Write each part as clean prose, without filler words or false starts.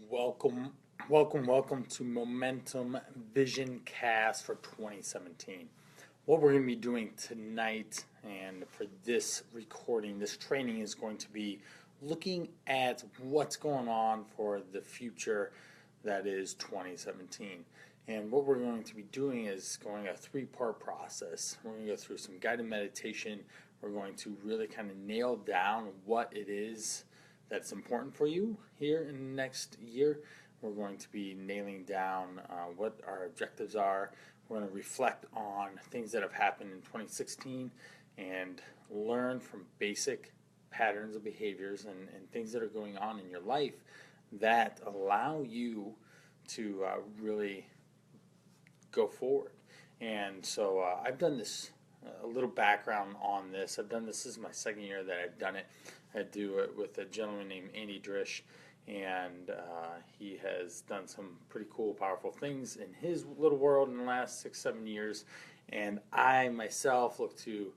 Welcome, welcome to Momentum Vision Cast for 2017. What we're going to be doing tonight and for this recording, this training is going to be looking at what's going on for the future that is 2017. And what we're going to be doing is going a three-part process. We're going to go through some guided meditation. We're going to really kind of nail down what it is that's important for you here in the next year. We're going to be nailing down what our objectives are. We're going to reflect on things that have happened in 2016 and learn from basic patterns of behaviors and things that are going on in your life that allow you to really go forward. And so I've done this, a little background on this. This is my second year that I've done it. I do it with a gentleman named Andy Drish, and he has done some pretty cool, powerful things in his little world in the last 6-7 years. And I myself look to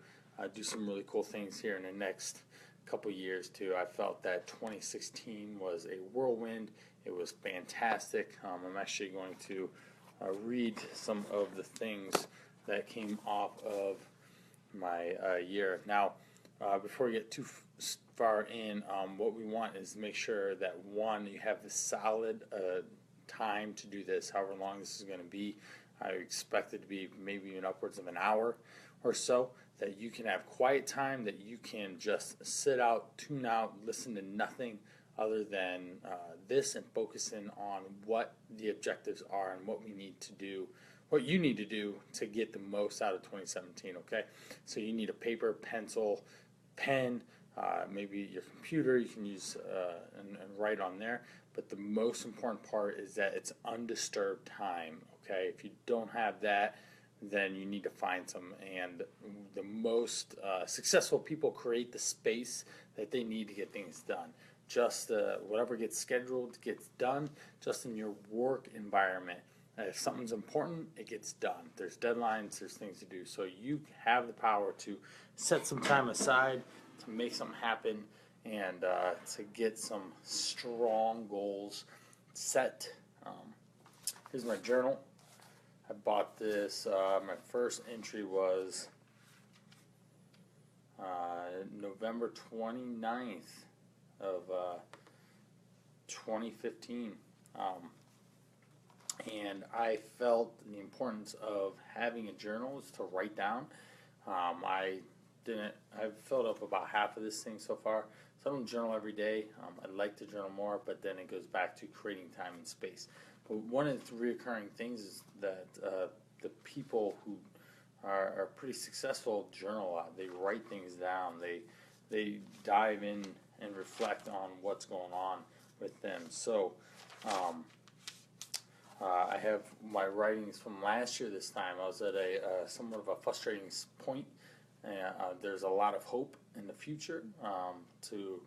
do some really cool things here in the next couple years too. I felt that 2016 was a whirlwind. It was fantastic. I'm actually going to read some of the things that came off of my year. Now, before we get too far in, what we want is to make sure that, one, you have the solid time to do this, however long this is going to be. I expect it to be maybe even upwards of an hour or so, that you can have quiet time, that you can just sit out, tune out, listen to nothing other than this, and focus in on what the objectives are and what we need to do, what you need to do to get the most out of 2017, okay? So you need a paper, pencil, pen, maybe your computer, you can use and write on there. But the most important part is that it's undisturbed time, okay? If you don't have that, then you need to find some. And the most successful people create the space that they need to get things done. Just whatever gets scheduled gets done, just in your work environment. If something's important, it gets done. There's deadlines, there's things to do. So you have the power to set some time aside to make something happen and to get some strong goals set. Here's my journal. I bought this. My first entry was November 29th of 2015. And I felt the importance of having a journal is to write down. I've filled up about half of this thing so far. So I don't journal every day. I'd like to journal more, but then it goes back to creating time and space. But one of the recurring things is that the people who are pretty successful journal a lot. They write things down. They dive in and reflect on what's going on with them. So I have my writings from last year this time. I was at a somewhat of a frustrating point. There's a lot of hope in the future to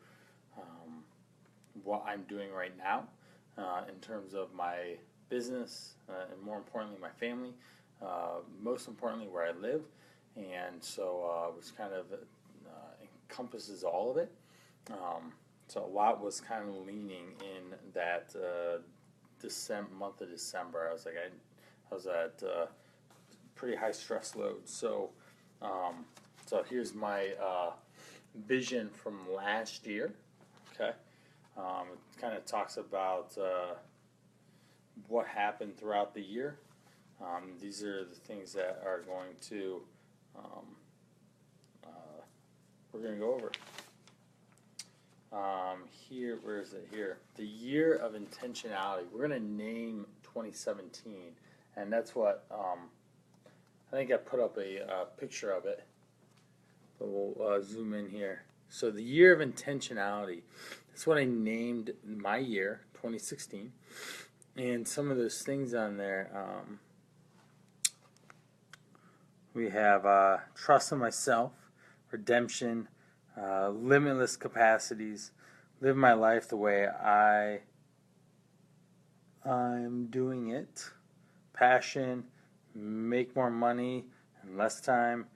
what I'm doing right now in terms of my business and, more importantly, my family. Most importantly, where I live. And so which kind of encompasses all of it. So a lot was kind of leaning in that month of December. I was at pretty high stress load. So so here's my vision from last year. Okay, it kind of talks about what happened throughout the year. These are the things that are going to we're going to go over. Here, where is it here? The year of intentionality. We're going to name 2017, and that's what I think I put up a picture of it, but we'll zoom in here. So the year of intentionality. That's what I named my year, 2016, and some of those things on there. We have trust in myself, redemption, limitless capacities, live my life the way I'm doing it, passion, make more money in less time,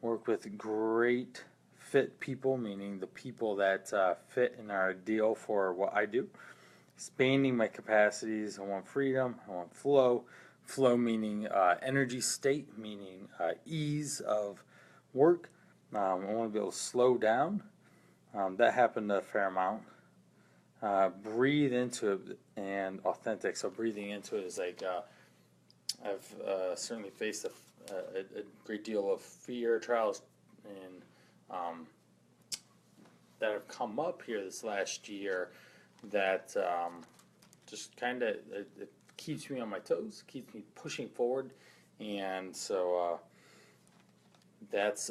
work with great fit people, meaning the people that fit in our ideal for what I do, expanding my capacities. I want freedom. I want flow. Flow meaning energy state, meaning ease of work. I want to be able to slow down. That happened a fair amount. Breathe into it and authentic. So breathing into it is like I've certainly faced a great deal of fear, trials, and that have come up here this last year that just kind of it keeps me on my toes, keeps me pushing forward, and so that's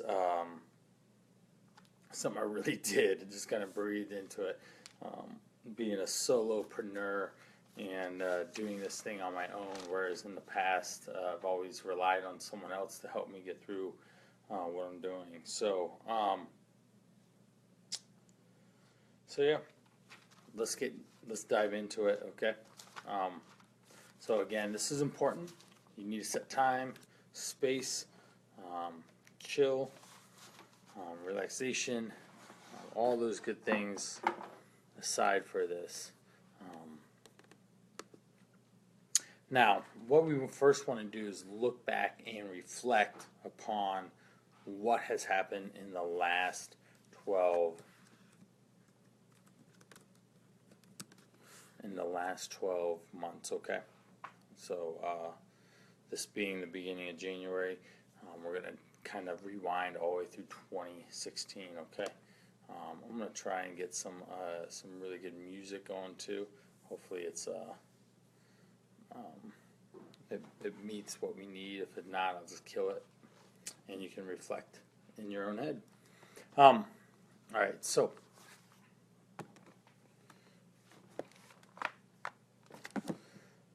something I really did. Just kind of breathed into it. Being a solopreneur and doing this thing on my own, whereas in the past I've always relied on someone else to help me get through what I'm doing. So yeah, let's dive into it. Okay. So again, this is important. You need to set time, space, chill, relaxation, all those good things aside for this. Now, what we first want to do is look back and reflect upon what has happened in the last 12 months, okay? So this being the beginning of January, we're going to kind of rewind all the way through 2016, okay? I'm going to try and get some really good music going too. Hopefully it meets what we need. If it not, I'll just kill it, and you can reflect in your own head. All right, so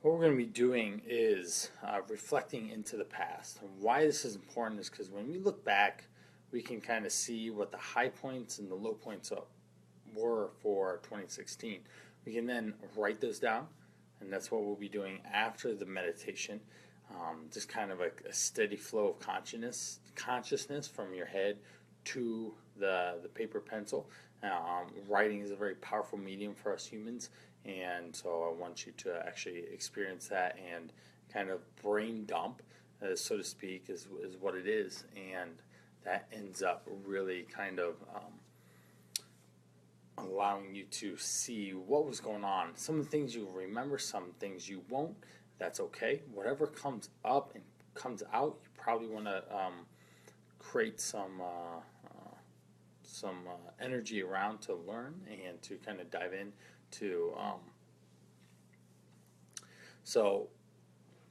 what we're going to be doing is reflecting into the past. And why this is important is because when we look back, we can kind of see what the high points and the low points were for 2016. We can then write those down, and that's what we'll be doing after the meditation. Just kind of a steady flow of consciousness from your head to the paper pencil. Writing is a very powerful medium for us humans, and so I want you to actually experience that and kind of brain dump, so to speak, is what it is, and that ends up really kind of allowing you to see what was going on. Some of the things you'll remember, some things you won't. That's okay. Whatever comes up and comes out, you probably want to create some energy around to learn and to kind of dive in to. So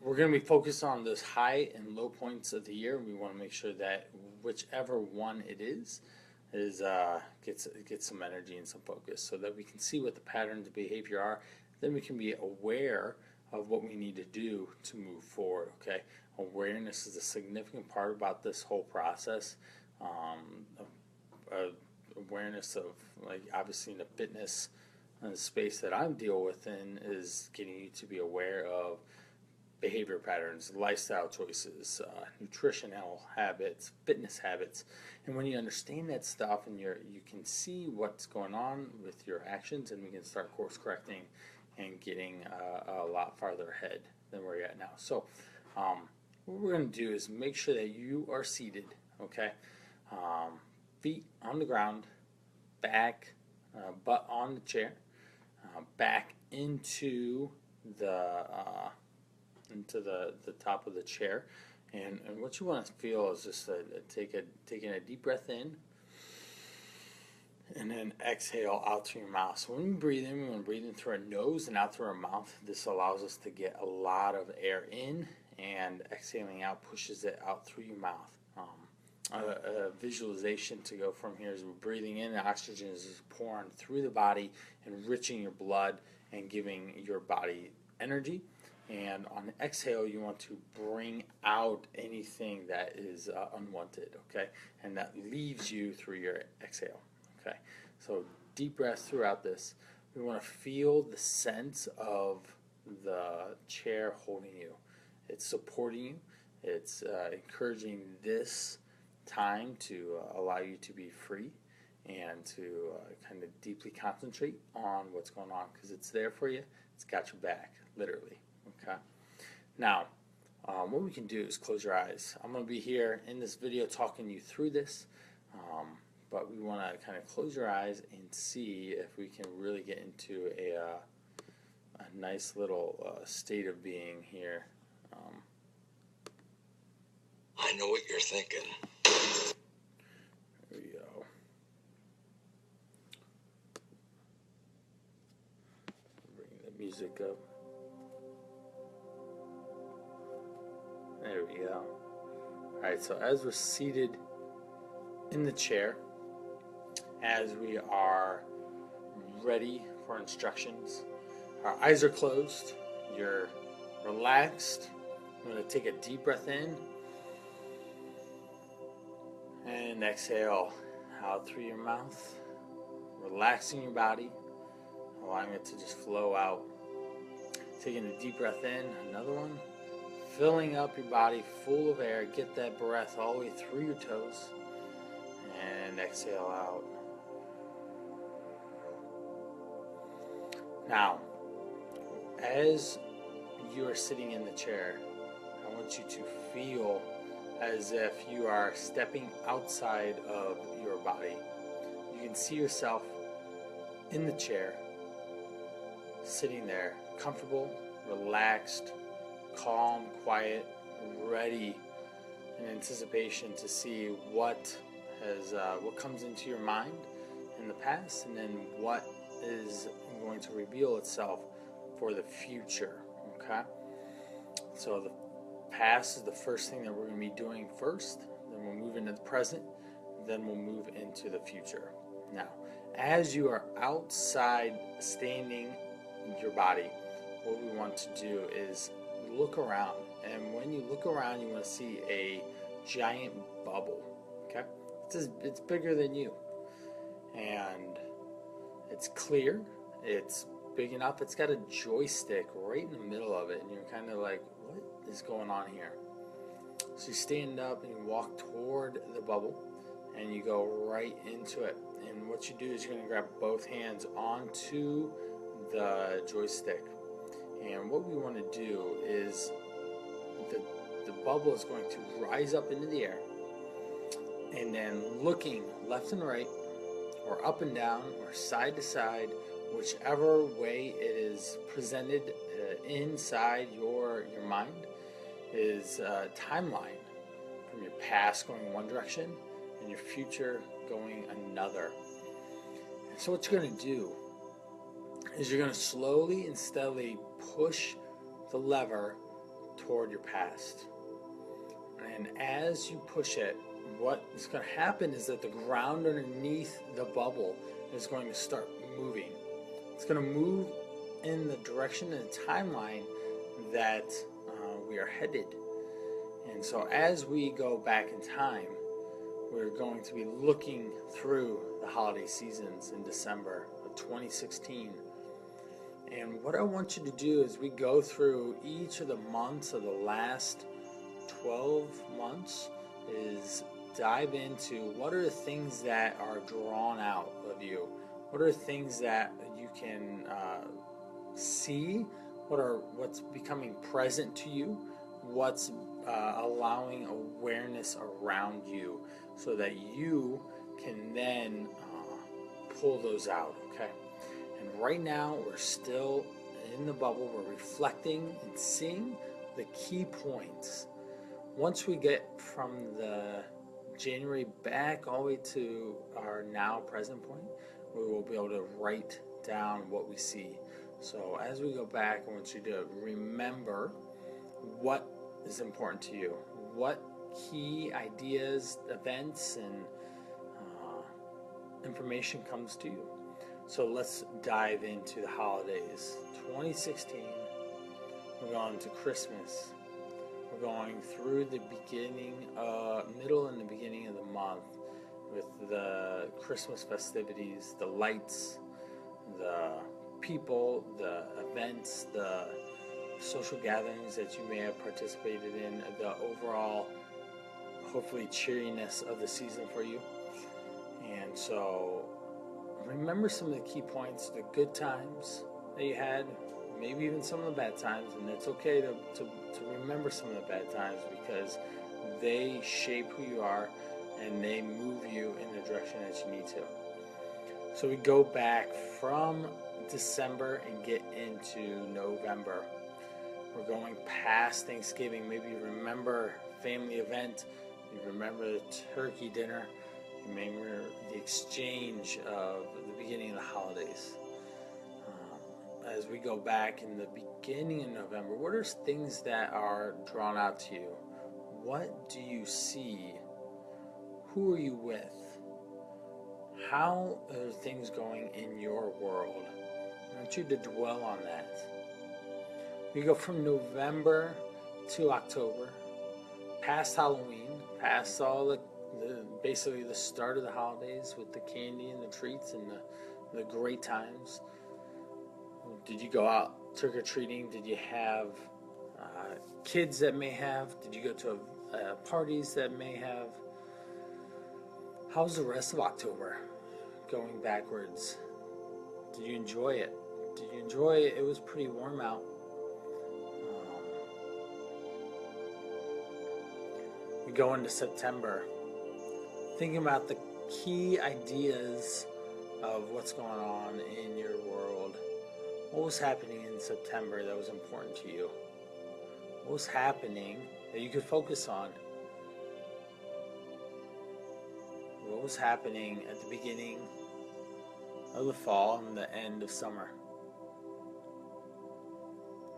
we're going to be focused on those high and low points of the year. We want to make sure that whichever one it is gets some energy and some focus, so that we can see what the patterns of behavior are. Then we can be aware of what we need to do to move forward. Okay, awareness is a significant part about this whole process. Awareness of, like, obviously in the fitness space that I'm dealing with in is getting you to be aware of behavior patterns, lifestyle choices, nutritional habits, fitness habits. And when you understand that stuff and you can see what's going on with your actions, and we can start course correcting and getting a lot farther ahead than where you're at now. So what we're going to do is make sure that you are seated, okay? Feet on the ground, back, butt on the chair, back into the top of the chair, and what you want to feel is just taking a deep breath in, and then exhale out through your mouth. So when we breathe in, we want to breathe in through our nose and out through our mouth. This allows us to get a lot of air in, and exhaling out pushes it out through your mouth. A visualization to go from here is we're breathing in, the oxygen is pouring through the body, enriching your blood and giving your body energy. And on the exhale, you want to bring out anything that is unwanted, okay? And that leaves you through your exhale, okay? So deep breaths throughout this. We want to feel the sense of the chair holding you. It's supporting you. It's encouraging this time to allow you to be free and to kind of deeply concentrate on what's going on, because it's there for you. It's got your back, literally. Okay. Now, what we can do is close your eyes. I'm going to be here in this video talking you through this, but we want to kind of close your eyes and see if we can really get into a nice little state of being here. I know what you're thinking. There we go. Bring the music up. There we go. Alright, so as we're seated in the chair, as we are ready for instructions, our eyes are closed, you're relaxed. I'm going to take a deep breath in and exhale out through your mouth, relaxing your body, allowing it to just flow out. Taking a deep breath in, another one, filling up your body full of air. Get that breath all the way through your toes, and exhale out. Now, as you are sitting in the chair, I want you to feel as if you are stepping outside of your body. You can see yourself in the chair, sitting there, comfortable, relaxed, calm, quiet, ready in anticipation to see what comes into your mind in the past, and then what is going to reveal itself for the future. Okay? So the past is the first thing that we're going to be doing first, then we'll move into the present, then we'll move into the future. Now, as you are outside standing your body, what we want to do is look around, and when you look around, you want to see a giant bubble. Okay, it's bigger than you, and it's clear. It's big enough. It's got a joystick right in the middle of it, and you're kind of like, what is going on here? So you stand up and you walk toward the bubble, and you go right into it. And what you do is you're going to grab both hands onto the joystick. And what we want to do is the bubble is going to rise up into the air, and then looking left and right, or up and down, or side to side, whichever way it is presented inside your mind, is a timeline from your past going one direction and your future going another. And so what you're going to do is you're going to slowly and steadily push the lever toward your past. And as you push it, what is going to happen is that the ground underneath the bubble is going to start moving. It's going to move in the direction and the timeline that we are headed. And so as we go back in time, we're going to be looking through the holiday seasons in December of 2016. And what I want you to do is we go through each of the months of the last 12 months is dive into what are the things that are drawn out of you. What are things that you can see? What's becoming present to you? What's allowing awareness around you, so that you can then pull those out. Okay. And right now we're still in the bubble. We're reflecting and seeing the key points. Once we get from the January back all the way to our now present point, we will be able to write down what we see. So as we go back, I want you to remember what is important to you, what key ideas, events, and information comes to you. So let's dive into the holidays. 2016, we're going to Christmas. We're going through the beginning, middle and the beginning of the month with the Christmas festivities, the lights, the people, the events, the social gatherings that you may have participated in, the overall, hopefully, cheeriness of the season for you. And so remember some of the key points, the good times that you had, maybe even some of the bad times. And it's okay to remember some of the bad times, because they shape who you are and they move you in the direction that you need to. So we go back from December and get into November. We're going past Thanksgiving. Maybe you remember family event. You remember the turkey dinner. You remember the exchange of the beginning of the holidays. As we go back in the beginning of November, what are things that are drawn out to you? What do you see? Who are you with? How are things going in your world? I want you to dwell on that. We go from November to October, past Halloween, past all the basically the start of the holidays with the candy and the treats and the great times. Did you go out trick-or-treating? Did you have kids that may have? Did you go to parties that may have? How's the rest of October going backwards? Did you enjoy it? Did you enjoy it? It was pretty warm out. We go into September, thinking about the key ideas of what's going on in your world. What was happening in September that was important to you? What was happening that you could focus on? What was happening at the beginning of the fall and the end of summer?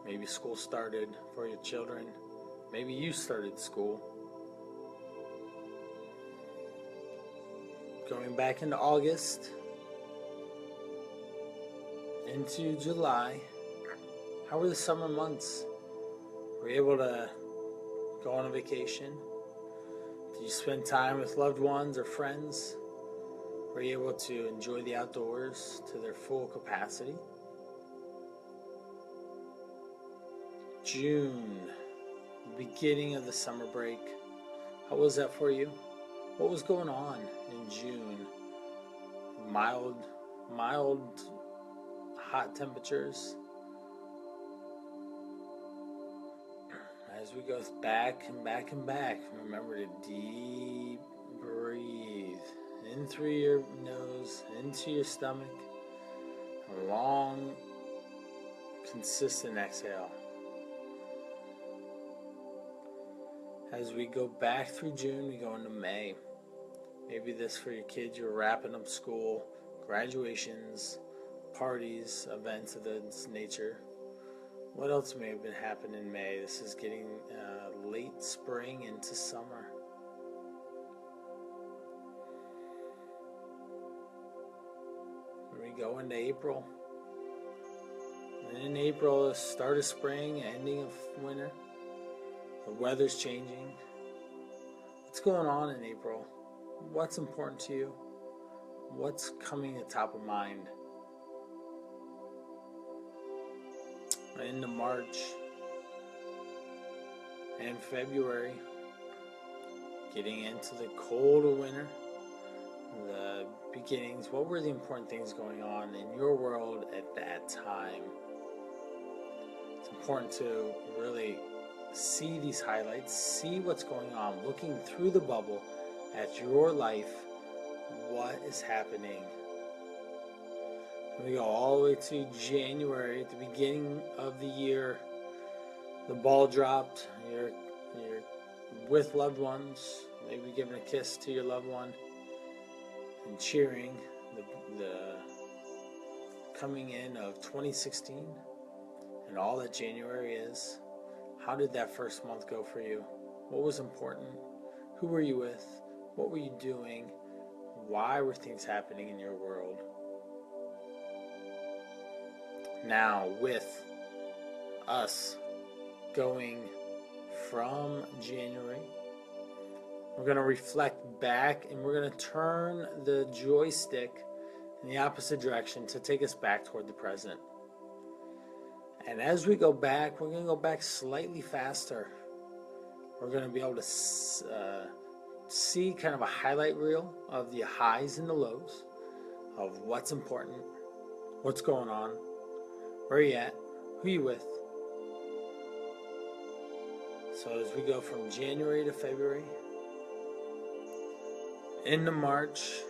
Maybe school started for your children. Maybe you started school. Going back into August, into July, how were the summer months? Were you able to go on a vacation? Did you spend time with loved ones or friends? Were you able to enjoy the outdoors to their full capacity? June, beginning of the summer break. How was that for you? What was going on in June? Mild, hot temperatures. As we go back and back and back, remember to deep breathe in through your nose, into your stomach. A long, consistent exhale. As we go back through June, we go into May. Maybe this for your kids, you're wrapping up school, graduations, parties, events of this nature. What else may have been happening in May? This is getting late spring into summer. We go into April. And in April, the start of spring, ending of winter. The weather's changing. What's going on in April? What's important to you? What's coming to top of mind? Into March and February, getting into the colder winter, the beginnings. What were the important things going on in your world at that time? It's important to really see these highlights, see what's going on, looking through the bubble at your life, what is happening. We go all the way to January, at the beginning of the year. The ball dropped. You're with loved ones, maybe giving a kiss to your loved one, and cheering the coming in of 2016 and all that January is. How did that first month go for you? What was important? Who were you with? What were you doing? Why were things happening in your world? Now, with us going from January, we're going to reflect back and we're going to turn the joystick in the opposite direction to take us back toward the present. And as we go back, we're going to go back slightly faster. We're going to be able to see kind of a highlight reel of the highs and the lows, of what's important, what's going on, where you at, who you with. So as we go from January to February, into March,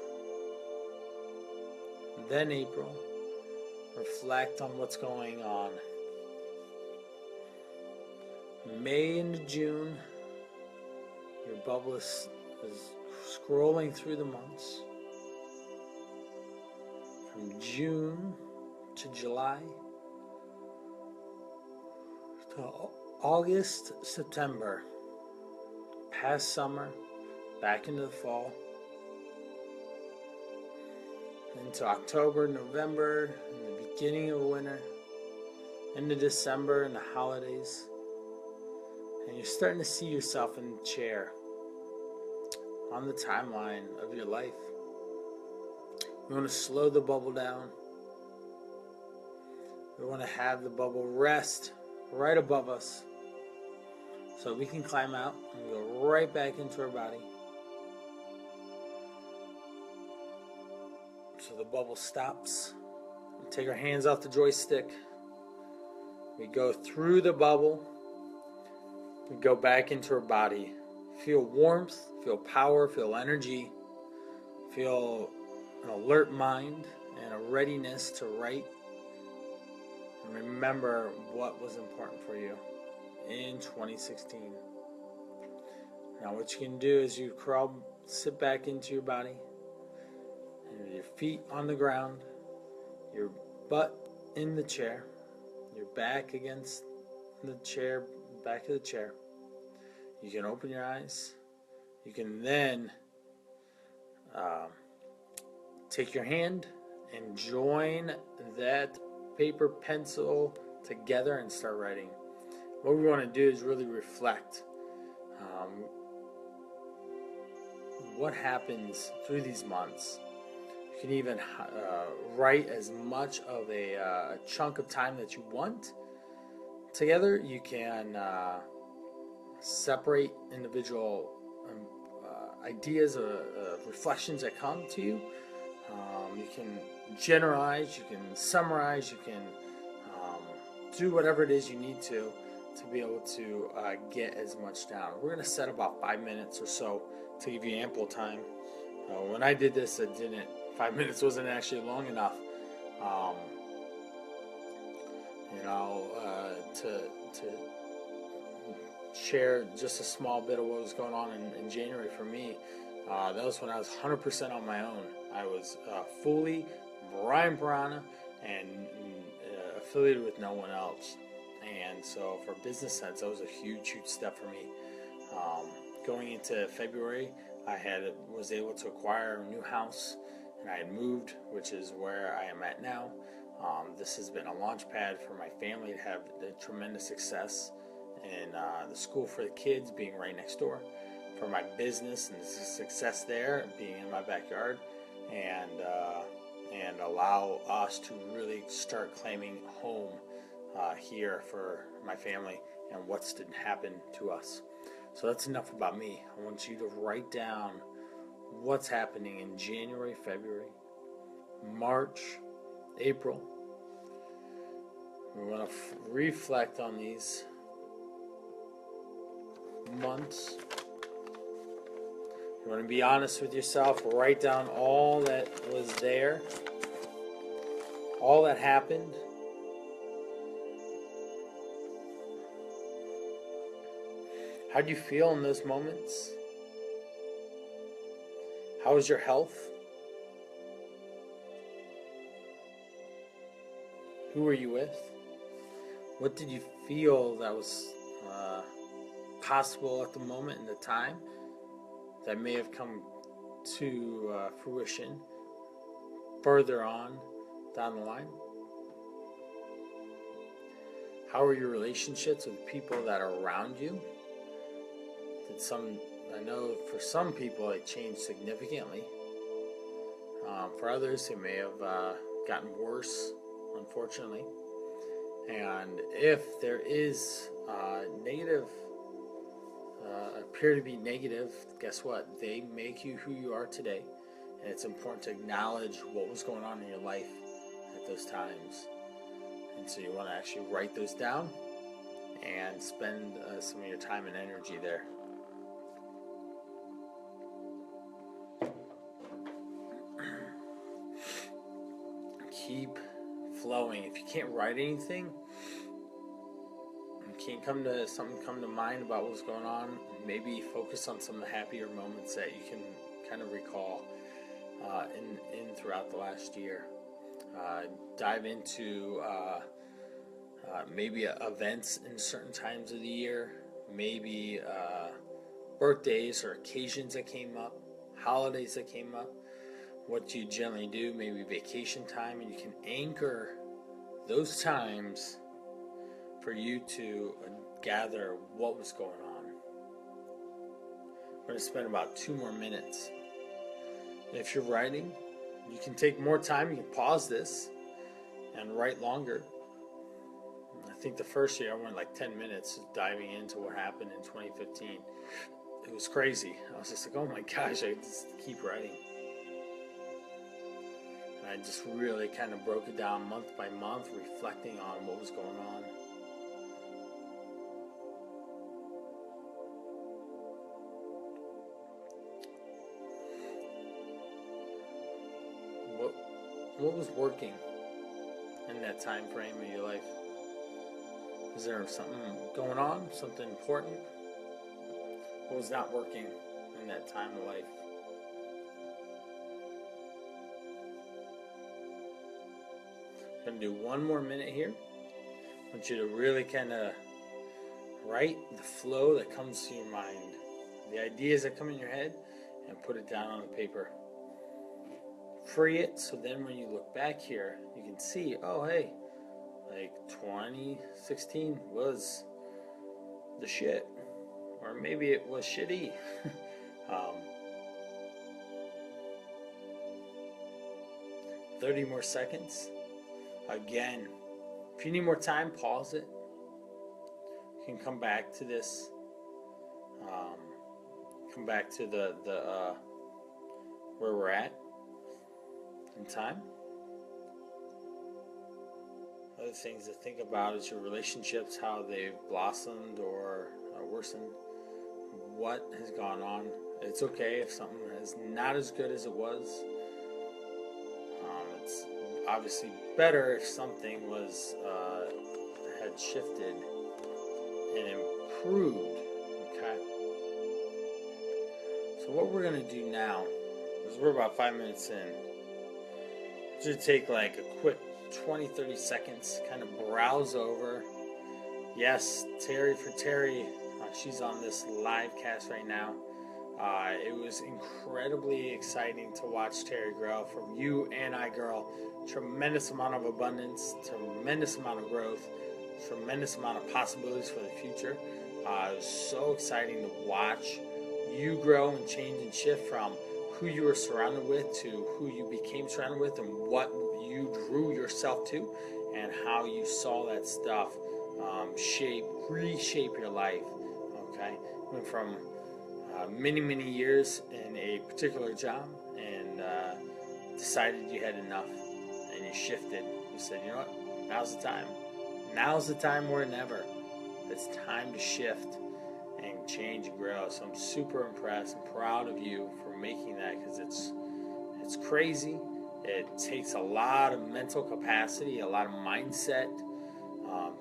then April, reflect on what's going on. May into June, your bubble is scrolling through the months. From June to July, to August, September, past summer, back into the fall, into October, November, and the beginning of winter, into December and the holidays. And you're starting to see yourself in the chair on the timeline of your life. We want to slow the bubble down. We want to have the bubble rest right above us so we can climb out and go right back into our body. So the bubble stops. We take our hands off the joystick. We go through the bubble. We go back into our body. Feel warmth, feel power, feel energy, feel an alert mind and a readiness to write and remember what was important for you in 2016. Now what you can do is you sit back into your body, and with your feet on the ground, your butt in the chair, your back against the chair, back of the chair. You can open your eyes. You can then take your hand and join that paper, pencil together and start writing. What we want to do is really reflect what happens through these months. You can even write as much of a chunk of time that you want together. You can separate individual ideas of reflections that come to you. You can generalize, you can summarize, you can do whatever it is you need to be able to get as much down. We're going to set about 5 minutes or so to give you ample time. When I did this, 5 minutes wasn't actually long enough. To share just a small bit of what was going on in January for me. That was when I was 100% on my own. I was fully Brian Piranha and affiliated with no one else. And so for business sense, that was a huge step for me. Going into February, I was able to acquire a new house, and I had moved, which is where I am at now. This has been a launch pad for my family to have a tremendous success in the school for the kids being right next door, for my business and the success there being in my backyard, and allow us to really start claiming home here for my family and what's to happen to us. So that's enough about me. I want you to write down what's happening in January, February, March, April. We want to reflect on these months. You want to be honest with yourself. Write down all that was there, all that happened. How do you feel in those moments? How is your health? Who were you with? What did you feel that was possible at the moment in the time that may have come to fruition further on down the line? How are your relationships with people that are around you? I know for some people it changed significantly. For others, it may have gotten worse, unfortunately. And if there is negative appear to be negative, guess what? They make you who you are today. And it's important to acknowledge what was going on in your life at those times. And so you want to actually write those down and spend some of your time and energy there. Keep flowing. If you can't write anything, you can't come to mind about what's going on, maybe focus on some of the happier moments that you can kind of recall in throughout the last year. Dive into maybe events in certain times of the year, maybe birthdays or occasions that came up, holidays that came up, what you generally do, maybe vacation time, and you can anchor those times for you to gather what was going on. We're going to spend about 2 more minutes. If you're writing, you can take more time. You can pause this and write longer. I think the first year I went like 10 minutes diving into what happened in 2015. It was crazy. I was just like, oh my gosh, I just keep writing. And I just really kind of broke it down month by month, reflecting on what was going on. What was working in that time frame of your life? Is there something going on, something important? What was not working in that time of life? I'm going to do 1 more minute here. I want you to really kind of write the flow that comes to your mind, the ideas that come in your head, and put it down on the paper. Free it, so then when you look back here, you can see, oh hey, like 2016 was the shit, or maybe it was shitty. 30 more seconds. Again, if you need more time, pause it. You can come back to this. Come back to the where we're at in time. Other things to think about is your relationships, how they've blossomed or worsened. What has gone on. It's okay if something is not as good as it was. It's obviously better if something was had shifted and improved. Okay. So what we're going to do now is we're about 5 minutes in. Should take like a quick 20-30 seconds, kind of browse over. Yes, Terry for Terry, she's on this live cast right now. It was incredibly exciting to watch Terry grow. From you and I, girl, tremendous amount of abundance, tremendous amount of growth, tremendous amount of possibilities for the future. It was so exciting to watch you grow and change and shift from who you were surrounded with to who you became surrounded with, and what you drew yourself to, and how you saw that stuff reshape your life. Okay, went from many years in a particular job and decided you had enough, and you shifted. You said, you know what? Now's the time. Now's the time more than ever. It's time to shift and change and grow. So I'm super impressed and proud of you for making that, because it's crazy. It takes a lot of mental capacity, a lot of mindset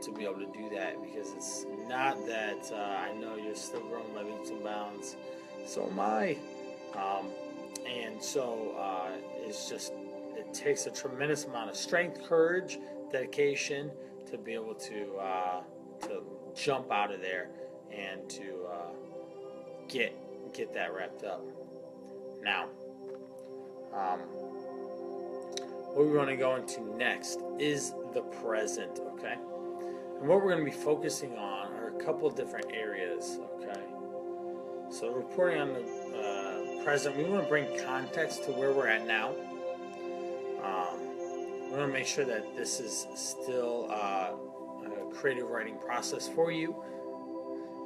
to be able to do that, because it's not that I know you're still growing by leaps and bounds. So am I. And so it's just, it takes a tremendous amount of strength, courage, dedication to be able to jump out of there and to get that wrapped up. Now, what we want to go into next is the present, okay? And what we're going to be focusing on are a couple different areas, okay? So reporting on the present, we want to bring context to where we're at now. We want to make sure that this is still a creative writing process for you.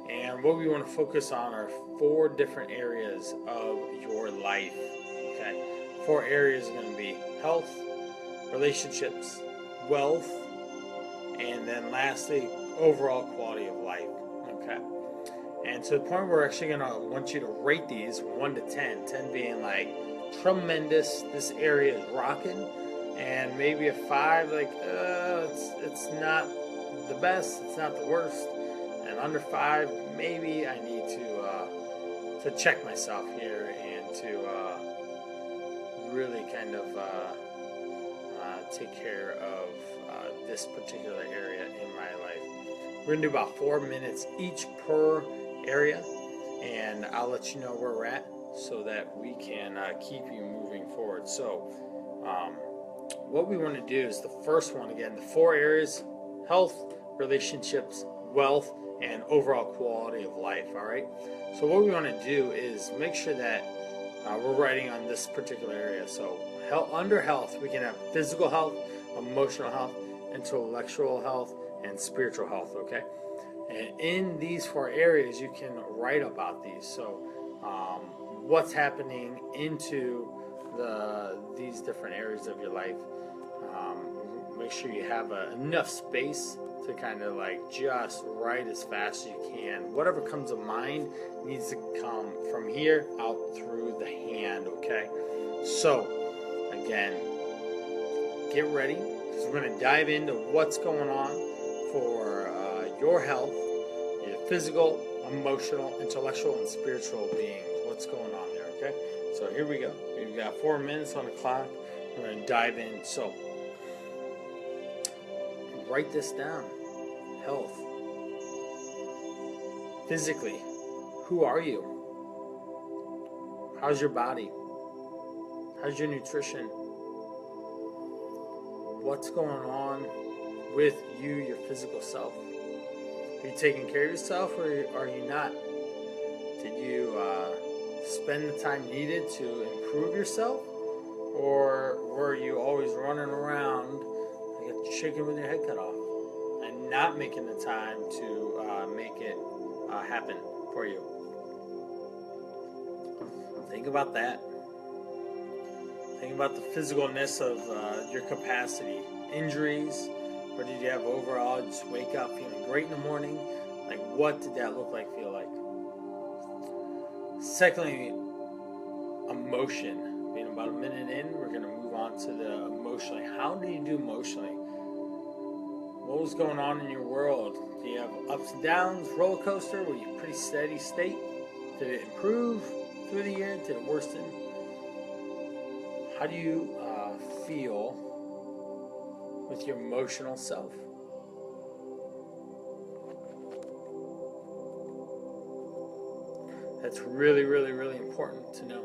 And what we want to focus on are 4 different areas of your life. Okay, 4 areas are going to be health, relationships, wealth, and then lastly, overall quality of life. Okay, and to the point where we're actually going to want you to rate these 1 to 10, 10 being like tremendous, this area is rocking, and maybe a 5 like it's not the best, it's not the worst, and under 5 maybe I need to check myself here and to really kind of take care of this particular area in my life. We're gonna do about 4 minutes each per area, and I'll let you know where we're at so that we can keep you moving forward. So what we want to do is the first one, again, the 4 areas: health, relationships, wealth, and overall quality of life. All right, so what we want to do is make sure that we're writing on this particular area. So under health, we can have physical health, emotional health, intellectual health, and spiritual health. Okay, and in these 4 areas you can write about these. So what's happening into these different areas of your life. Make sure you have enough space to kind of like just write as fast as you can. Whatever comes to mind needs to come from here out through the hand. Okay, so again, get ready because we're going to dive into what's going on for your health, your physical, emotional, intellectual, and spiritual being. What's going on there? Okay, so here we go. We've got 4 minutes on the clock. We're going to dive in. So write this down. Health. Physically, who are you? How's your body? How's your nutrition? What's going on with you, your physical self? Are you taking care of yourself or are you not? Did you spend the time needed to improve yourself? Or were you always running around like a chicken with your head cut off and not making the time to make it happen for you? Think about that. Think about the physicalness of your capacity. Injuries, or did you have overall just wake up feeling great in the morning? Like, what did that look like, feel like? Secondly, emotion. Being about a minute in, we're going to move on to the emotionally. How do you do emotionally? What was going on in your world? Do you have ups and downs, roller coaster? Were you pretty steady state? Did it improve through the year? Did it worsen? How do you feel with your emotional self? That's really, really, really important to know.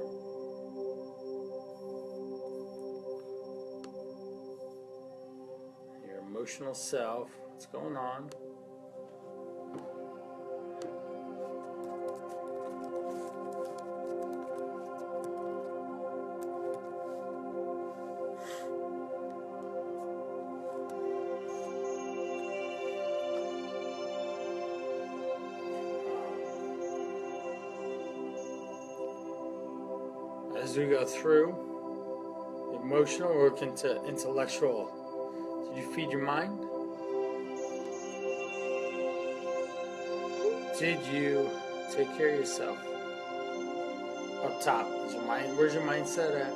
Your emotional self, what's going on? As we go through emotional, work into intellectual. Did you feed your mind? Did you take care of yourself? Up top, is your mind? Where's your mindset at?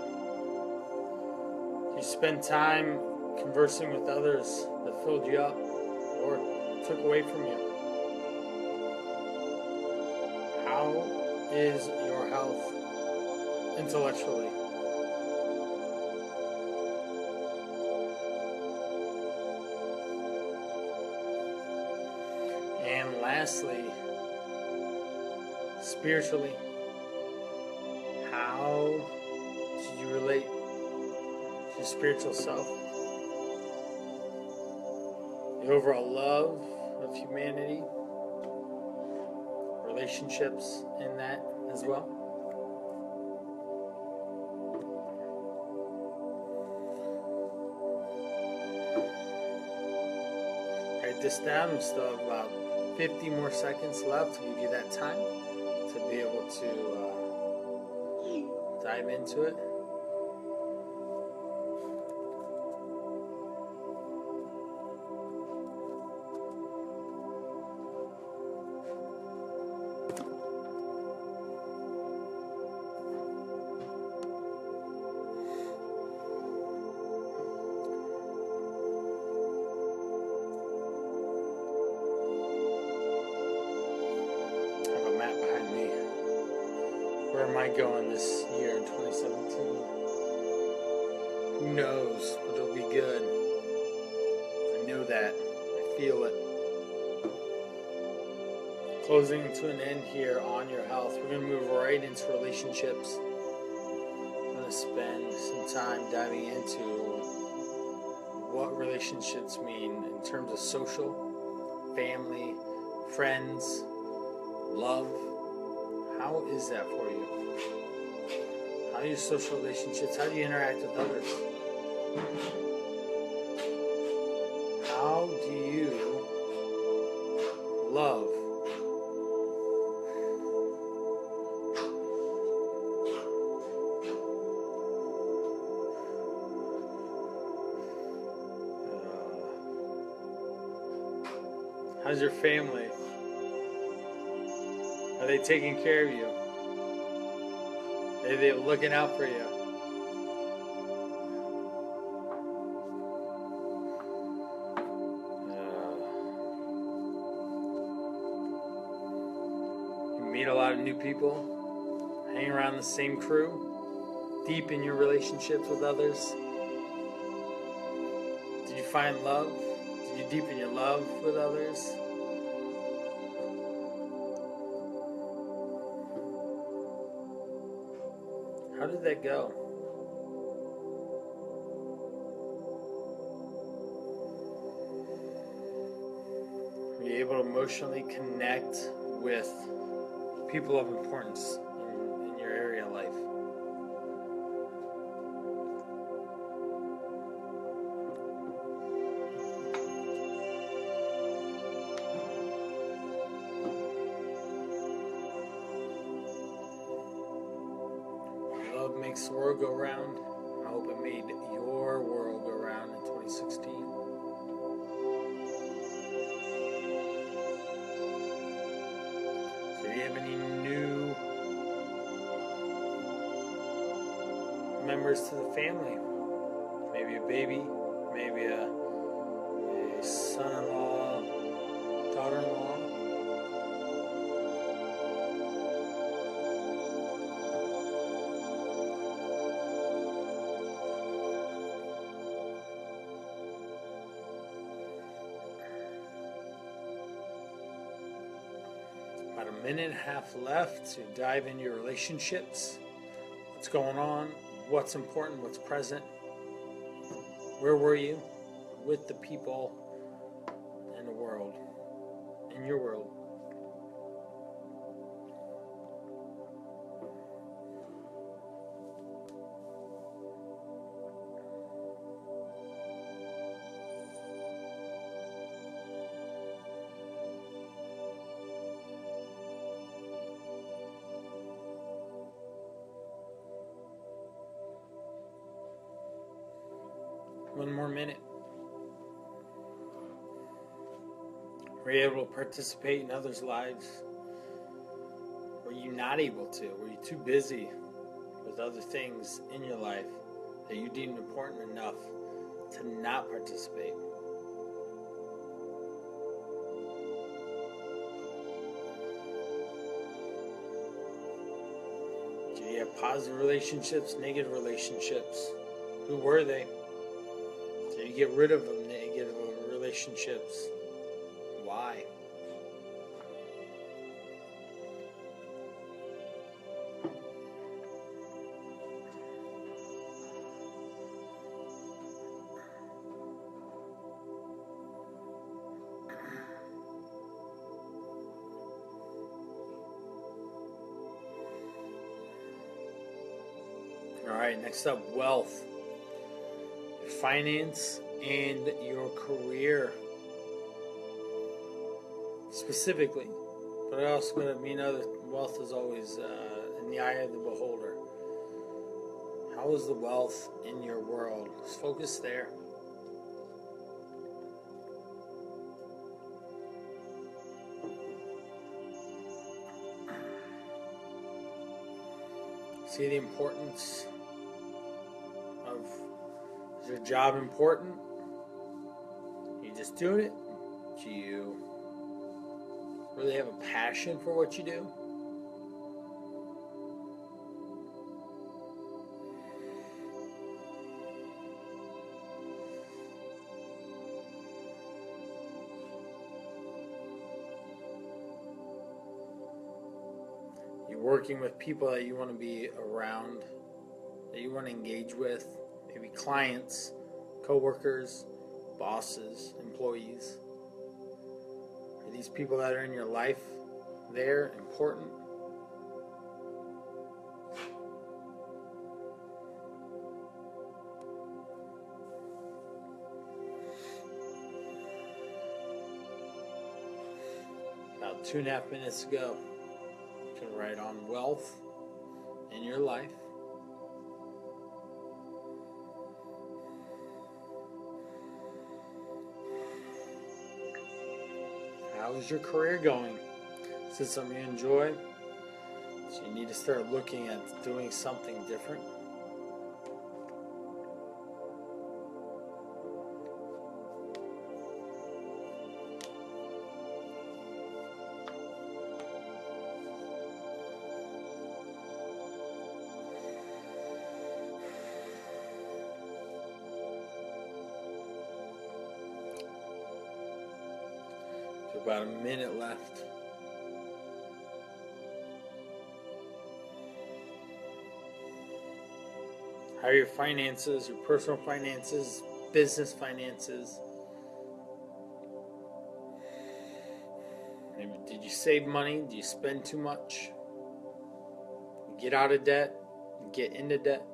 You spend time conversing with others that filled you up or took away from you. How is your health intellectually? And lastly, spiritually, how did you relate to your spiritual self? The overall love of humanity, relationships in that as well. Write this down. We still have about 50 more seconds left to give you that time to be able to dive into it. Where am I going this year in 2017? Who knows, but it'll be good. I know that. I feel it. Closing to an end here on your health. We're going to move right into relationships. I'm going to spend some time diving into what relationships mean in terms of social, family, friends, love. How is that for you? How are your social relationships? How do you interact with others? How do you love? How's your family? Are they taking care of you? Are they looking out for you? You meet a lot of new people, hang around the same crew, deepen your relationships with others. Did you find love? Did you deepen your love with others? How did that go? Were you able to emotionally connect with people of importance in your area of life? Love makes the world go round. I hope it made your world go round in 2016. So do you have any new members to the family? Maybe a baby, maybe a son-in-law, daughter-in-law. About a minute and a half left to dive into your relationships. What's going on? What's important? What's present? Where were you with the people in the world, in your world? One more minute. Were you able to participate in others' lives? Were you not able to? Were you too busy with other things in your life that you deemed important enough to not participate? Did you have positive relationships, negative relationships? Who were they? Did you get rid of them, negative relationships? Why? All right, next up, wealth. Finance and your career. specifically, but it also going to mean other wealth is always in the eye of the beholder. How is the wealth in your world? Just focus there. See the importance of, is your job important? Are you just doing it? Do you really have a passion for what you do? You're working with people that you want to be around, that you want to engage with, maybe clients, coworkers, bosses, employees. Are these people that are in your life, they're important? About 2.5 minutes ago, you can write on wealth in your life. How's your career going? Is it something you enjoy? So you need to start looking at doing something different. About a minute left. How are your finances, your personal finances, business finances? Maybe, did you save money? Do you spend too much? Get out of debt? Get into debt?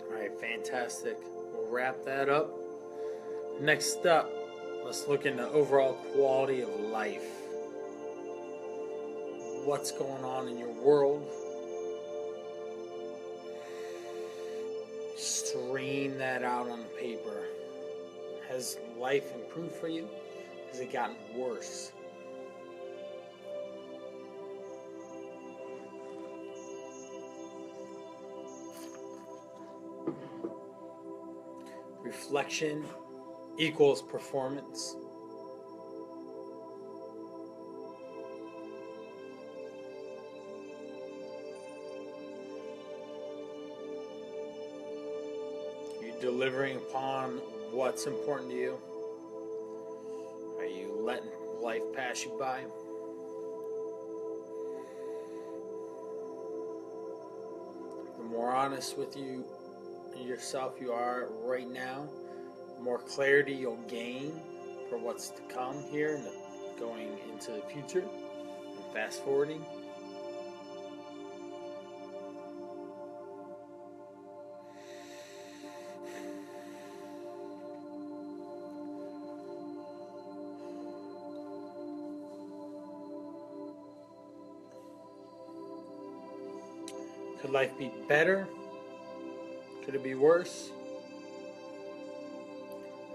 Alright, fantastic. We'll wrap that up. Next up, let's look into overall quality of life. What's going on in your world? Stream that out on the paper. Has life improved for you? Has it gotten worse? Reflection equals performance. Are you delivering upon what's important to you? Are you letting life pass you by? The more honest with yourself you are right now, the more clarity you'll gain for what's to come here and going into the future and fast forwarding. Could life be better? Could it be worse?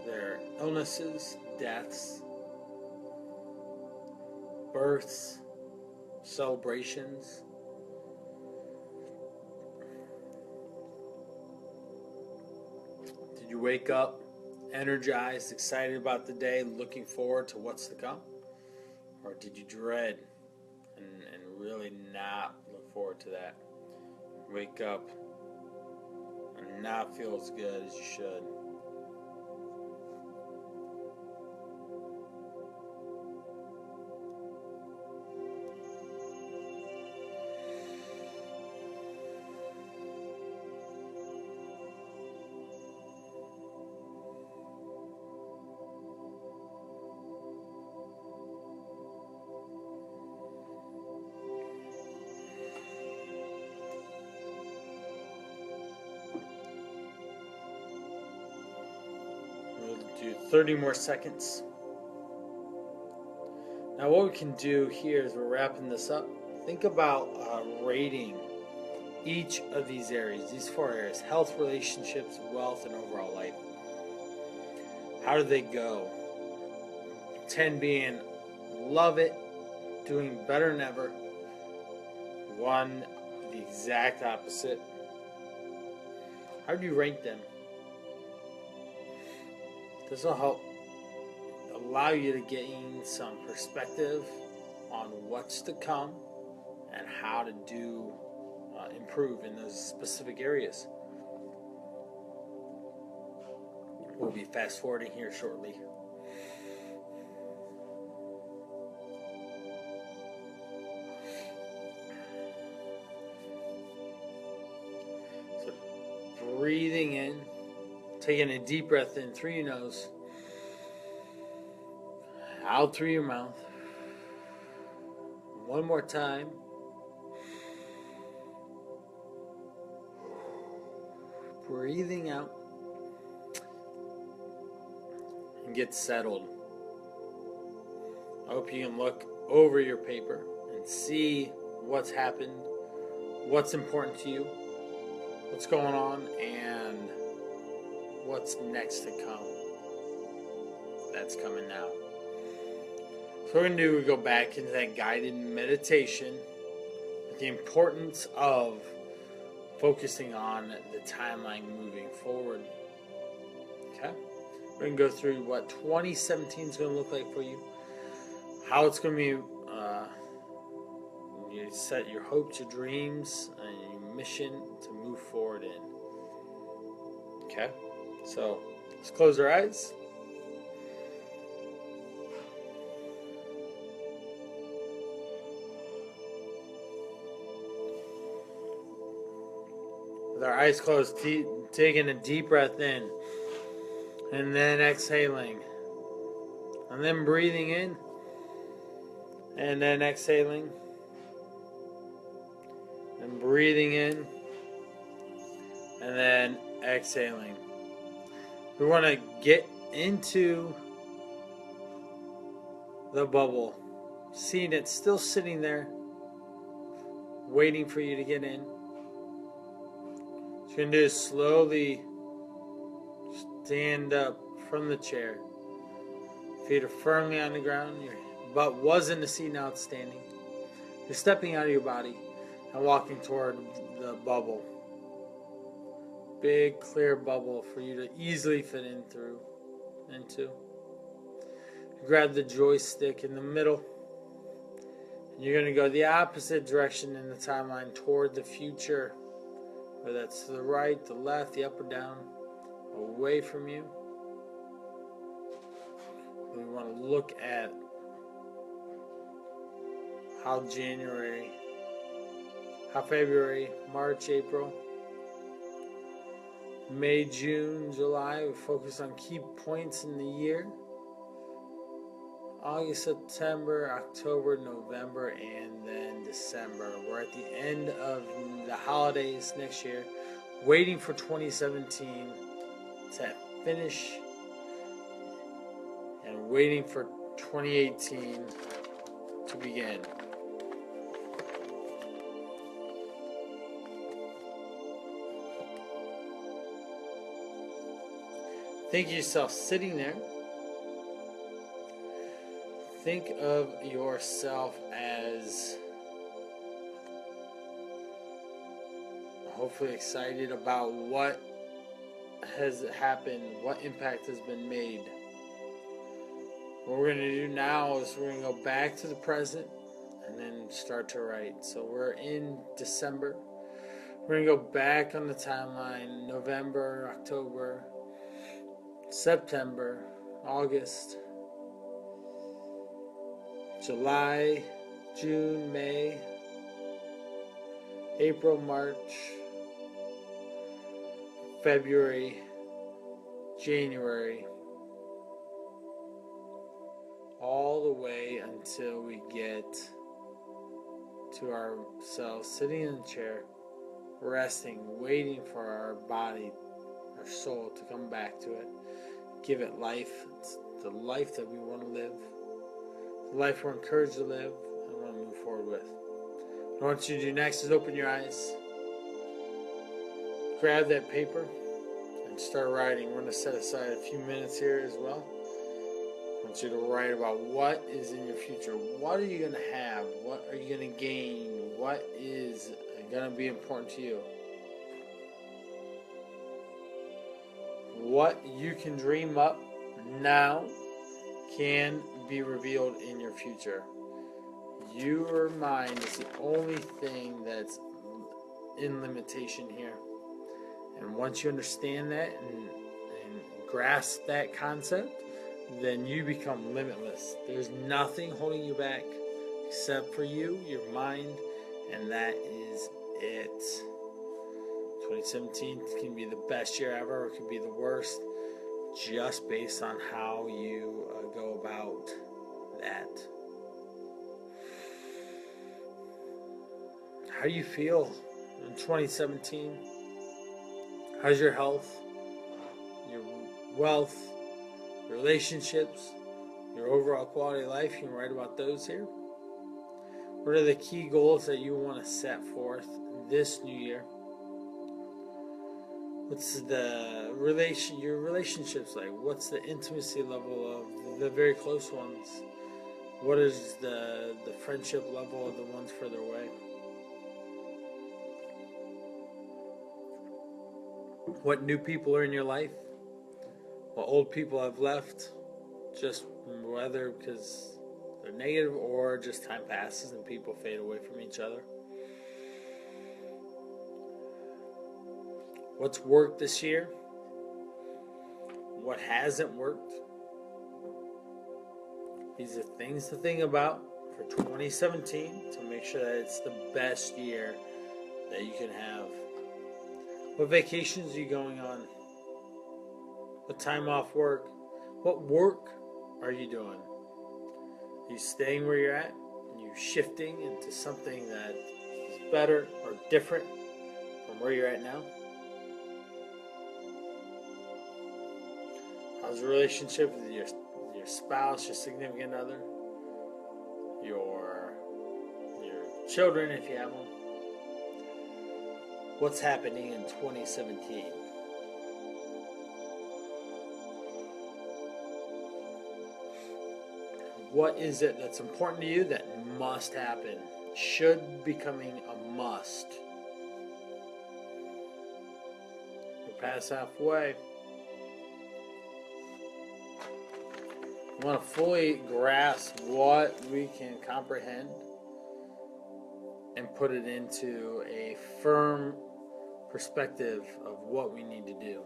There are illnesses, deaths, births, celebrations. Did you wake up energized, excited about the day, looking forward to what's to come? Or did you dread and really not look forward to that? Wake up and not feel as good as you should. Do 30 more seconds. Now what we can do here is we're wrapping this up. Think about rating each of these areas, these 4 areas: health, relationships, wealth, and overall life. How do they go? 10 being love it, doing better than ever. 1, the exact opposite. How do you rank them? This will help allow you to gain some perspective on what's to come and how to do improve in those specific areas. We'll be fast forwarding here shortly. So breathing in, taking a deep breath in through your nose, out through your mouth. One more time. Breathing out. And get settled. I hope you can look over your paper and see what's happened, what's important to you, what's going on, and what's next to come. That's coming now. So what we're going to do, we go back into that guided meditation with the importance of focusing on the timeline moving forward. Okay? We're going to go through what 2017 is going to look like for you, how it's going to be, you set your hopes, your dreams, and your mission to move forward in. Okay? So, let's close our eyes. With our eyes closed, taking a deep breath in, and then exhaling, and then breathing in, and then exhaling, and breathing in, and then exhaling. We want to get into the bubble, seeing it still sitting there, waiting for you to get in. What you're going to do is slowly stand up from the chair. Feet are firmly on the ground. Your butt was in the seat, now it's standing. You're stepping out of your body and walking toward the bubble. Big, clear bubble for you to easily fit into. Grab the joystick in the middle. And you're going to go the opposite direction in the timeline toward the future. Whether that's to the right, the left, the up or down, away from you. We want to look at how February, March, April, May, June, July, we focus on key points in the year. August, September, October, November, and then December. We're at the end of the holidays next year, waiting for 2017 to finish and waiting for 2018 to begin. Think of yourself sitting there. Think of yourself as hopefully excited about what has happened, what impact has been made. What we're going to do now is we're going to go back to the present and then start to write. So we're in December. We're going to go back on the timeline, November, October, September, August, July, June, May, April, March, February, January, all the way until we get to ourselves sitting in the chair, resting, waiting for our body, our soul to come back to it. give it life. It's the life that we want to live, the life we're encouraged to live and want to move forward with. What I want you to do next is open your eyes, grab that paper, and start writing. We're going to set aside a few minutes here as well. I want you to write about what is in your future. What are you going to have? What are you going to gain? What is going to be important to you? What you can dream up now can be revealed in your future. Your mind is the only thing that's in limitation here. And once you understand that and grasp that concept, then you become limitless. There's nothing holding you back except for you, your mind, and that is it. 2017 can be the best year ever, or it could be the worst, just based on how you go about that. How do you feel in 2017? How's your health, your wealth, relationships, your overall quality of life? You can write about those here. What are the key goals that you want to set forth this new year? What's your relationships like? What's the intimacy level of the very close ones? What is the friendship level of the ones further away? What new people are in your life? What old people have left? Just whether because they're negative or just time passes and people fade away from each other. What's worked this year? What hasn't worked? These are things to think about for 2017 to make sure that it's the best year that you can have. What vacations are you going on? What time off work? What work are you doing? Are you staying where you're at? Are you shifting into something that is better or different from where you're at now? How's your relationship with your spouse, your significant other, your children if you have them? What's happening in 2017? What is it that's important to you that must happen? Should becoming a must. We're past halfway. We want to fully grasp what we can comprehend and put it into a firm perspective of what we need to do.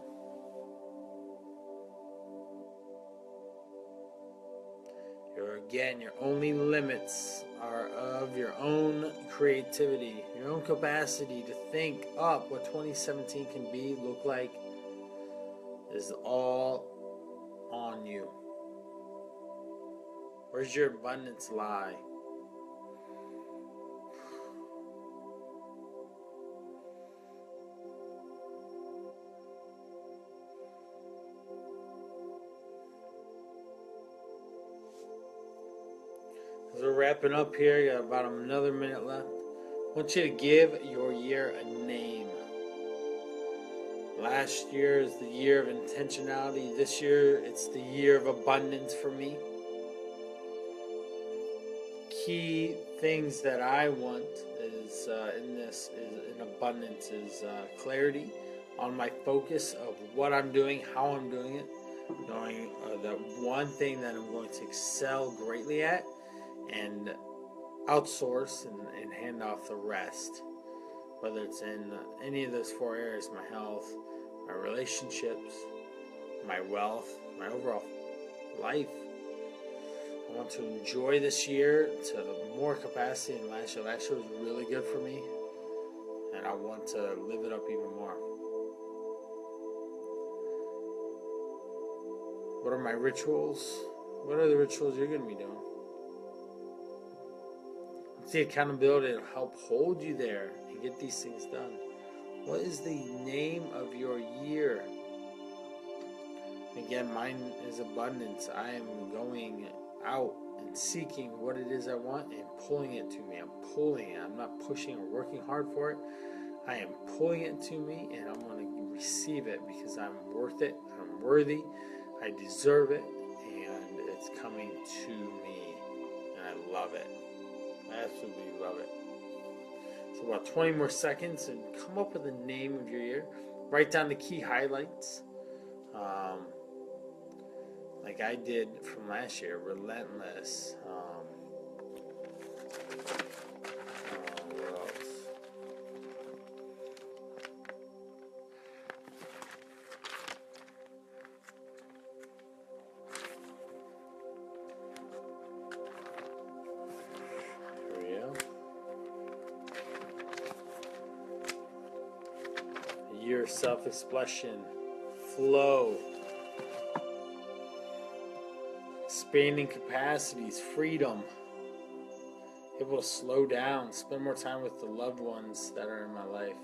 Your only limits are of your own creativity, your own capacity to think up what 2017 can be, look like, is all on you. Where's your abundance lie? As we're wrapping up here, you got about another minute left. I want you to give your year a name. Last year is the year of intentionality. This year, it's the year of abundance for me. Key things that I want is in abundance is clarity on my focus of what I'm doing, how I'm doing it, knowing that one thing that I'm going to excel greatly at, and outsource and hand off the rest, whether it's in any of those four areas: my health, my relationships, my wealth, my overall life. I want to enjoy this year to more capacity than last year. Last year was really good for me, and I want to live it up even more. What are my rituals? What are the rituals you're going to be doing? It's the accountability to help hold you there and get these things done. What is the name of your year? Again, mine is abundance. I am going out and seeking what it is I want and pulling it to me. I'm pulling it. I'm not pushing or working hard for it. I am pulling it to me, and I'm going to receive it because I'm worth it. I'm worthy. I deserve it, and it's coming to me, and I love it. I absolutely love it. So about 20 more seconds, and come up with the name of your year. Write down the key highlights. Like I did from last year, relentless. What else? Here we go. A year of self-expression, flow. Expanding capacities, freedom, able to slow down, spend more time with the loved ones that are in my life,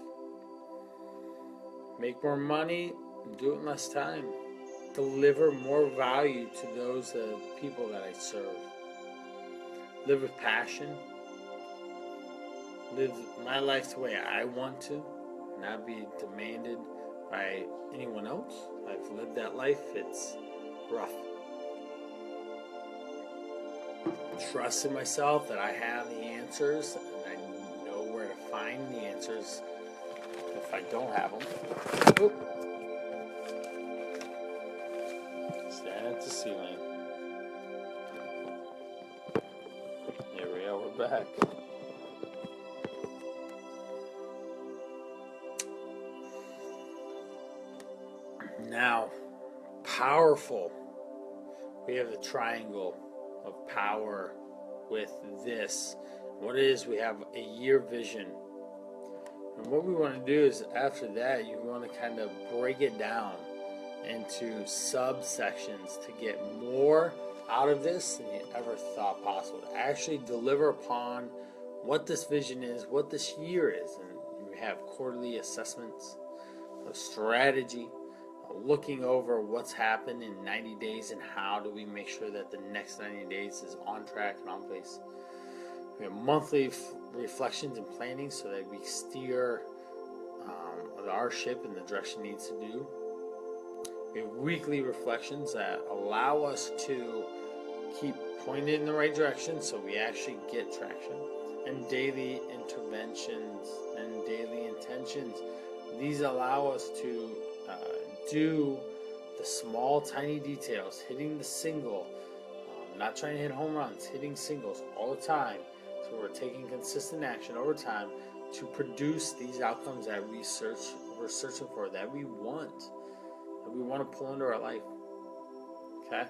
make more money, do it in less time, deliver more value to those people that I serve, live with passion, live my life the way I want to, not be demanded by anyone else. I've lived that life. It's rough. Trust in myself that I have the answers and I know where to find the answers if I don't have them. Oop. Stand at the ceiling. There we go, we're back. Now, powerful. We have the triangle of power with this. What it is, we have a year vision. And what we want to do is after that, you want to kind of break it down into subsections to get more out of this than you ever thought possible. To actually deliver upon what this vision is, what this year is. And you have quarterly assessments of strategy, looking over what's happened in 90 days and how do we make sure that the next 90 days is on track and on pace. We have monthly reflections and planning so that we steer our ship in the direction it needs to do. We have weekly reflections that allow us to keep pointed in the right direction so we actually get traction. And daily interventions and daily intentions. These allow us to do the small, tiny details, hitting the single, not trying to hit home runs, hitting singles all the time. So we're taking consistent action over time to produce these outcomes that we're searching for, that we want to pull into our life. Okay?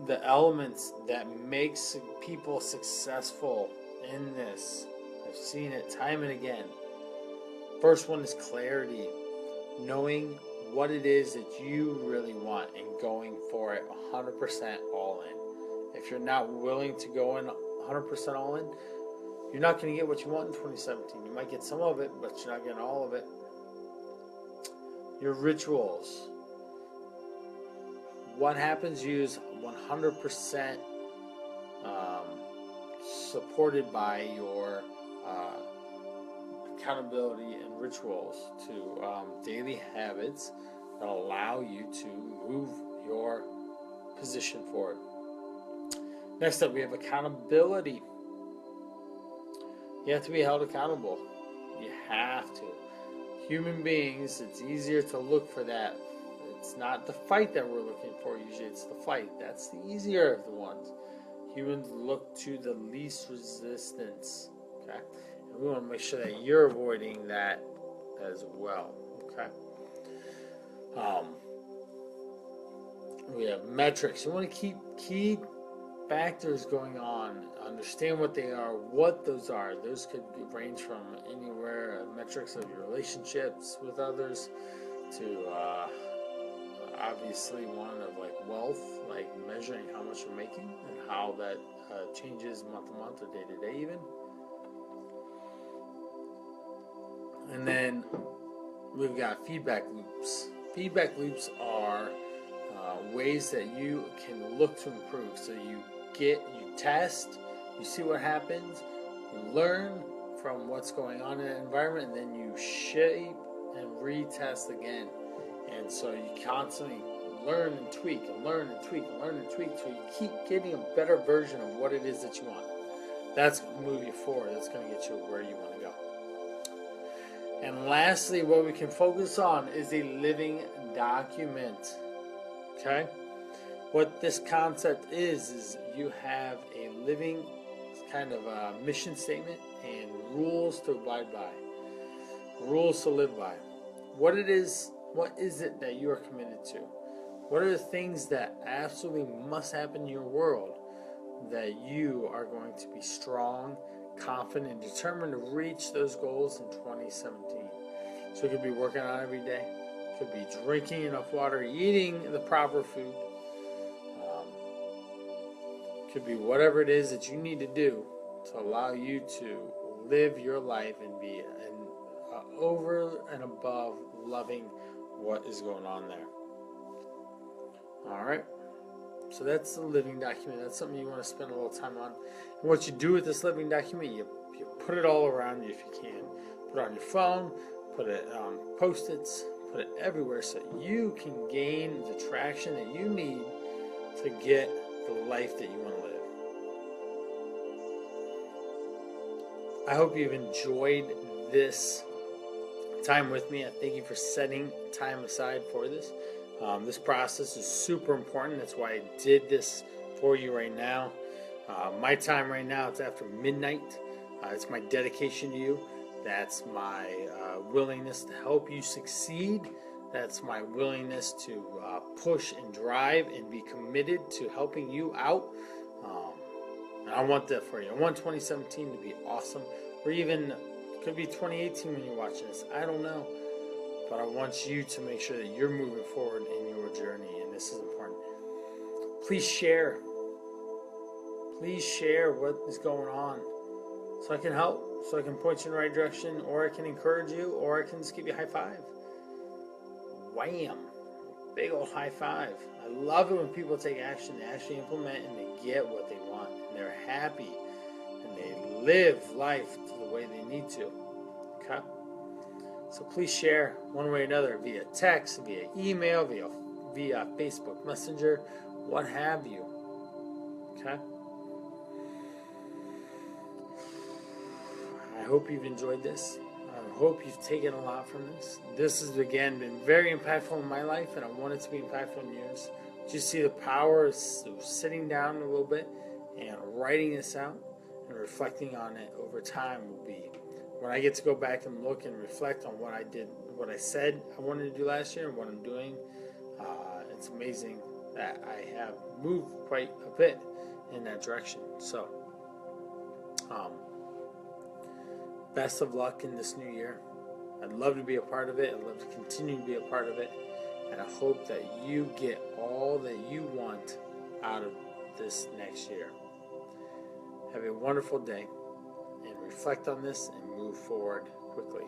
The elements that makes people successful in this, I've seen it time and again. First one is clarity. Knowing what it is that you really want and going for it 100% all in. If you're not willing to go in 100% all in, you're not going to get what you want in 2017. You might get some of it, but you're not getting all of it. Your rituals. What happens is 100% supported by your accountability and rituals to daily habits that allow you to move your position forward. Next up, we have accountability. You have to be held accountable. You have to. Human beings, it's easier to look for that. It's not the fight that we're looking for. Usually it's the fight. That's the easier of the ones. Humans look to the least resistance. Okay? And we want to make sure that you're avoiding that as well. Okay? We have metrics. You want to keep key factors going on. Understand what they are, what those are. Those could range from anywhere, metrics of your relationships with others, to obviously one of like wealth, like measuring how much you're making and how that changes month to month or day to day even. And then we've got feedback loops. Feedback loops are ways that you can look to improve. So you test, you see what happens, you learn from what's going on in that environment, and then you shape and retest again. And so you constantly learn and tweak and learn and tweak and learn and tweak, so you keep getting a better version of what it is that you want. That's going to move you forward. That's going to get you where you want to go. And lastly, what we can focus on is a living document. Okay? What this concept is you have a living kind of a mission statement and rules to abide by, rules to live by. What is it that you are committed to? What are the things that absolutely must happen in your world that you are going to be strong, confident, and determined to reach those goals in 2017? So it could be working out every day. It could be drinking enough water, eating the proper food. It could be whatever it is that you need to do to allow you to live your life and be over and above loving what is going on there. All right. So that's the living document. That's something you want to spend a little time on. And what you do with this living document, you put it all around you if you can. Put it on your phone, put it on Post-its, put it everywhere so you can gain the traction that you need to get the life that you want to live. I hope you've enjoyed this time with me. I thank you for setting time aside for this. This process is super important. That's why I did this for you right now. My time right now, it's after midnight. It's my dedication to you. That's my willingness to help you succeed. That's my willingness to push and drive and be committed to helping you out. And I want that for you. I want 2017 to be awesome. Or even, it could be 2018 when you're watching this. I don't know. But I want you to make sure that you're moving forward in your journey, and this is important. Please share. Please share what is going on so I can help, so I can point you in the right direction, or I can encourage you, or I can just give you a high five. Wham! Big old high five. I love it when people take action, they actually implement, and they get what they want, and they're happy, and they live life the way they need to. Okay? So please share one way or another, via text, via email, via Facebook Messenger, what have you. Okay? I hope you've enjoyed this. I hope you've taken a lot from this. This has, again, been very impactful in my life, and I want it to be impactful in yours. Just see the power of sitting down a little bit and writing this out and reflecting on it over time will be, when I get to go back and look and reflect on what I did, what I said I wanted to do last year and what I'm doing, it's amazing that I have moved quite a bit in that direction. So, best of luck in this new year. I'd love to be a part of it. I'd love to continue to be a part of it. And I hope that you get all that you want out of this next year. Have a wonderful day, and reflect on this and move forward quickly.